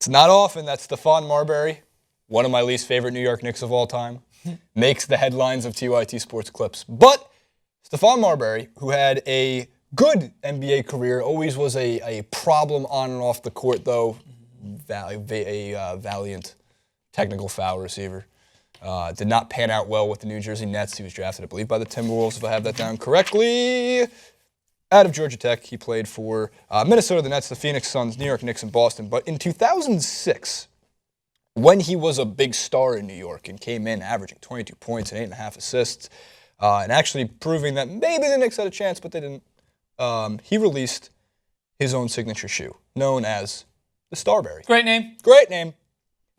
It's not often that Stephon Marbury, one of my least favorite New York Knicks of all time, makes the headlines of TYT Sports Clips. But Stephon Marbury, who had a good NBA career, always was a problem on and off the court, though, a valiant technical foul receiver. Did not pan out well with the New Jersey Nets. He was drafted, I believe, by the Timberwolves, if I have that down correctly. Out of Georgia Tech, he played for Minnesota, the Nets, the Phoenix Suns, New York Knicks, and Boston. But in 2006, when he was a big star in New York and came in averaging 22 points and 8.5 assists, and actually proving that maybe the Knicks had a chance, but they didn't, he released his own signature shoe, known as the Starbury. Great name. Great name.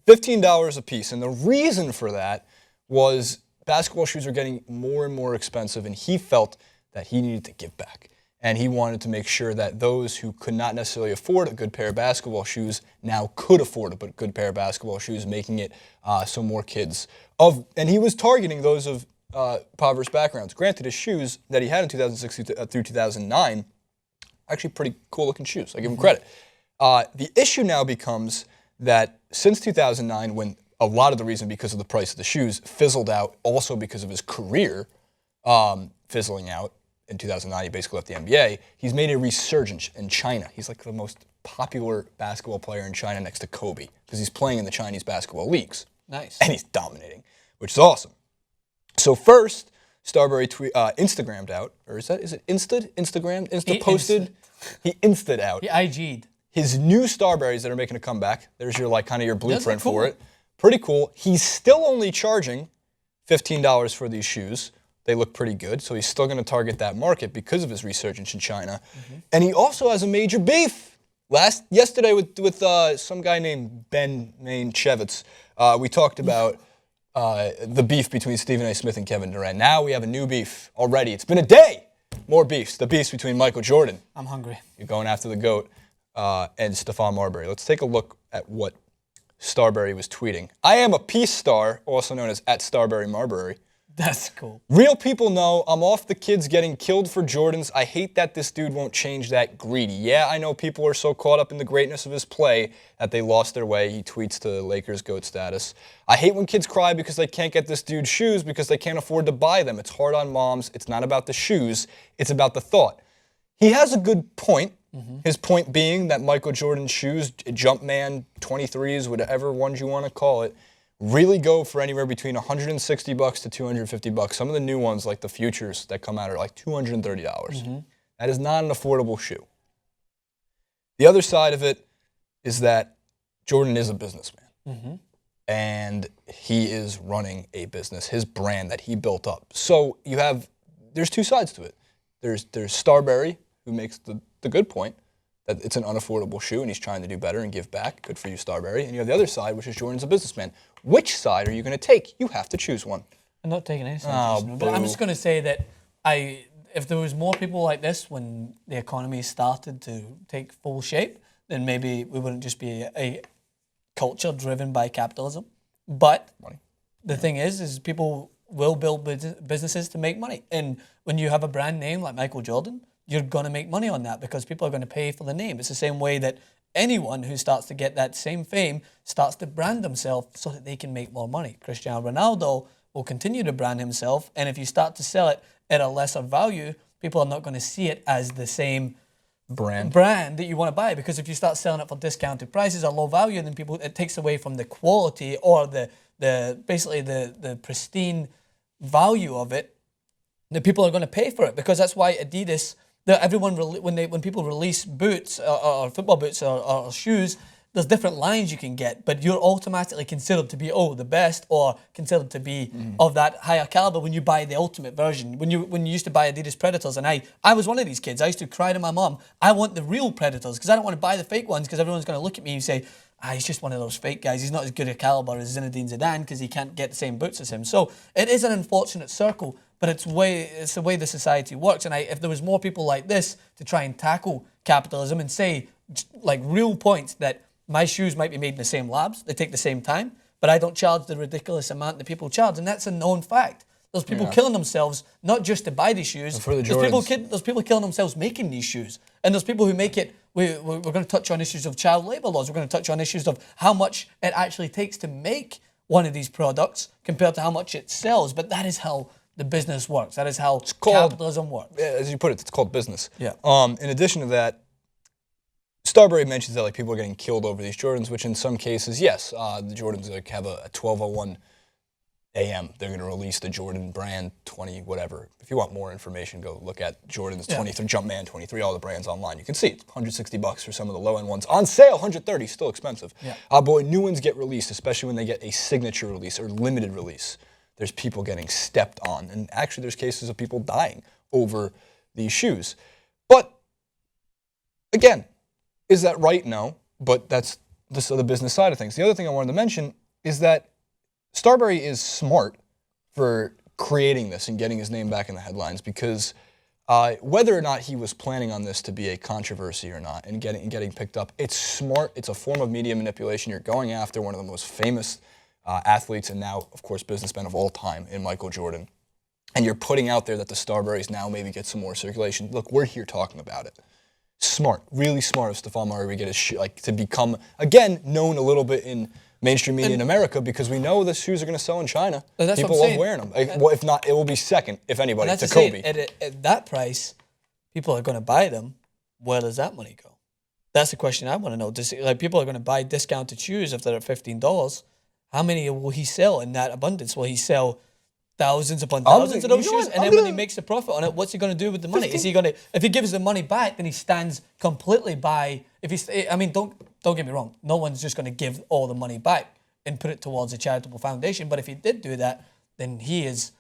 $15 a piece. And the reason for that was basketball shoes are getting more and more expensive, and he felt that he needed to give back. And he wanted to make sure that those who could not necessarily afford a good pair of basketball shoes now could afford a good pair of basketball shoes, making it so more kids and he was targeting those of impoverished backgrounds. Granted, his shoes that he had in 2006 through 2009, actually pretty cool looking shoes. I give him credit. The issue now becomes that since 2009, when a lot of the reason because of the price of the shoes fizzled out, also because of his career fizzling out, in 2009, he basically left the NBA. He's made a resurgence in China. He's like the most popular basketball player in China next to Kobe because he's playing in the Chinese basketball leagues. Nice. And he's dominating, which is awesome. So first, Starbury Instagrammed out, or is it Insta'd? Instagrammed? Insta-posted? He Insta'd out. He IG'd. His new Starburys that are making a comeback. There's your kind of your blueprint for it. Pretty cool. He's still only charging $15 for these shoes. They look pretty good, so he's still going to target that market because of his resurgence in China. And he also has a major beef. Yesterday with some guy named Ben Chevitz, we talked about the beef between Stephen A. Smith and Kevin Durant. Now we have a new beef already. It's been a day. More beefs. The beefs between Michael Jordan. I'm hungry. You're going after the GOAT. And Stephon Marbury. Let's take a look at what Starbury was tweeting. I am a peace star, also known as @Starbury Marbury. That's cool. Real people know I'm off the kids getting killed for Jordans. I hate that this dude won't change that greedy. Yeah, I know people are so caught up in the greatness of his play that they lost their way. He tweets to Lakers GOAT status. I hate when kids cry because they can't get this dude shoes because they can't afford to buy them. It's hard on moms. It's not about the shoes. It's about the thought. He has a good point. His point being that Michael Jordan's shoes, Jumpman 23s, whatever ones you want to call it, really go for anywhere between $160 to $250. Some of the new ones, like the Futures that come out, are like $230. That is not an affordable shoe. The other side of it is that Jordan is a businessman. And he is running a business, his brand that he built up. So there's two sides to it. There's Starbury, who makes the good point that it's an unaffordable shoe and he's trying to do better and give back. Good for you, Starbury. And you have the other side, which is Jordan's a businessman. Which side are you going to take? You have to choose one. I'm not taking any side. But I'm just going to say that if there was more people like this when the economy started to take full shape, then maybe we wouldn't just be a culture driven by capitalism. But the thing is people will build businesses to make money. And when you have a brand name like Michael Jordan, you're going to make money on that because people are going to pay for the name. It's the same way that anyone who starts to get that same fame starts to brand themselves so that they can make more money. Cristiano Ronaldo will continue to brand himself, and if you start to sell it at a lesser value, people are not going to see it as the same brand that you want to buy, because if you start selling it for discounted prices or low value, then it takes away from the quality or basically the pristine value of it. The people are going to pay for it, because that's why Adidas, when people release boots or football boots or shoes, there's different lines you can get, but you're automatically considered to be the best, or considered to be of that higher caliber when you buy the ultimate version. When you used to buy Adidas Predators, and I was one of these kids. I used to cry to my mom, I want the real Predators because I don't want to buy the fake ones because everyone's going to look at me and say, he's just one of those fake guys. He's not as good a caliber as Zinedine Zidane because he can't get the same boots as him. So it is an unfortunate circle, but it's the way the society works. And if there was more people like this to try and tackle capitalism and say like real points that my shoes might be made in the same labs, they take the same time, but I don't charge the ridiculous amount that people charge, and that's a known fact. There's people killing themselves not just to buy these shoes. For the there's people killing themselves making these shoes, and there's people who make it we're going to touch on issues of child labor laws. We're going to touch on issues of how much it actually takes to make one of these products compared to how much it sells. But that is how the business works. That is how capitalism works. As you put it, it's called business. Yeah. In addition to that, Starbury mentions that like people are getting killed over these Jordans, which in some cases, yes, the Jordans like have a 12:01 a.m. They're going to release the Jordan brand 20 whatever. If you want more information, go look at Jordan's 23, Jumpman 23, all the brands online. You can see it's $160 for some of the low-end ones. On sale, $130, still expensive. Yeah. But when new ones get released, especially when they get a signature release or limited release, there's people getting stepped on. And actually there's cases of people dying over these shoes. But again, is that right? No. But that's the business side of things. The other thing I wanted to mention is that Starbury is smart for creating this and getting his name back in the headlines because whether or not he was planning on this to be a controversy or not and getting picked up, it's smart. It's a form of media manipulation. You're going after one of the most famous athletes and now, of course, businessmen of all time in Michael Jordan. And you're putting out there that the Starburys now maybe get some more circulation. Look, we're here talking about it. Smart, really smart of Stephon Marbury to get to become, again, known a little bit in mainstream media in America because we know the shoes are going to sell in China. People love wearing them. Well, if not, it will be second, if anybody, to Kobe. At that price, people are going to buy them. Where does that money go? That's the question I want to know. Like people are going to buy discounted shoes if they're at $15. How many will he sell in that abundance? Will he sell thousands upon thousands of those shoes? And then when he makes a profit on it, what's he going to do with the money? Is he going to, if he gives the money back, then he stands completely by, don't get me wrong, no one's just going to give all the money back and put it towards a charitable foundation. But if he did do that, then he's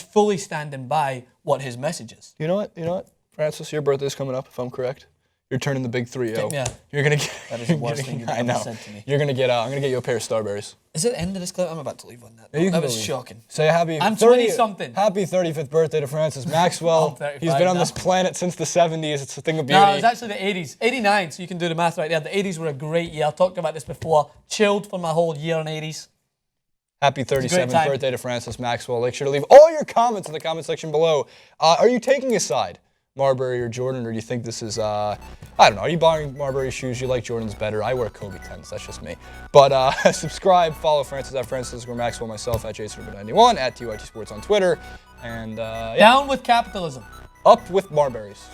fully standing by what his message is. You know what? Francis, your birthday's coming up, if I'm correct. You're turning the big 3-0. Yeah. You're going to get... That is the worst thing you've ever said to me. You're going to get... I'm going to get you a pair of Starburys. Is it the end of this clip? I'm about to leave on that. That was shocking. Say happy... I'm 20-something. Happy 35th birthday to Francis Maxwell. He's been on this planet since the 70s. It's a thing of beauty. No, it was actually the 80s. 89, so you can do the math right there. The 80s were a great year. I talked about this before. Chilled for my whole year in the 80s. Happy 37th birthday to Francis Maxwell. Make sure to leave all your comments in the comment section below. Are you taking a side? Marbury or Jordan, or do you think this is, I don't know, are you buying Marbury shoes? You like Jordan's better? I wear Kobe 10s, that's just me. But subscribe, follow Francis at Francis Maxwell, myself at JaceRuber91, at TYT Sports on Twitter, and Down with capitalism. Up with Marburys.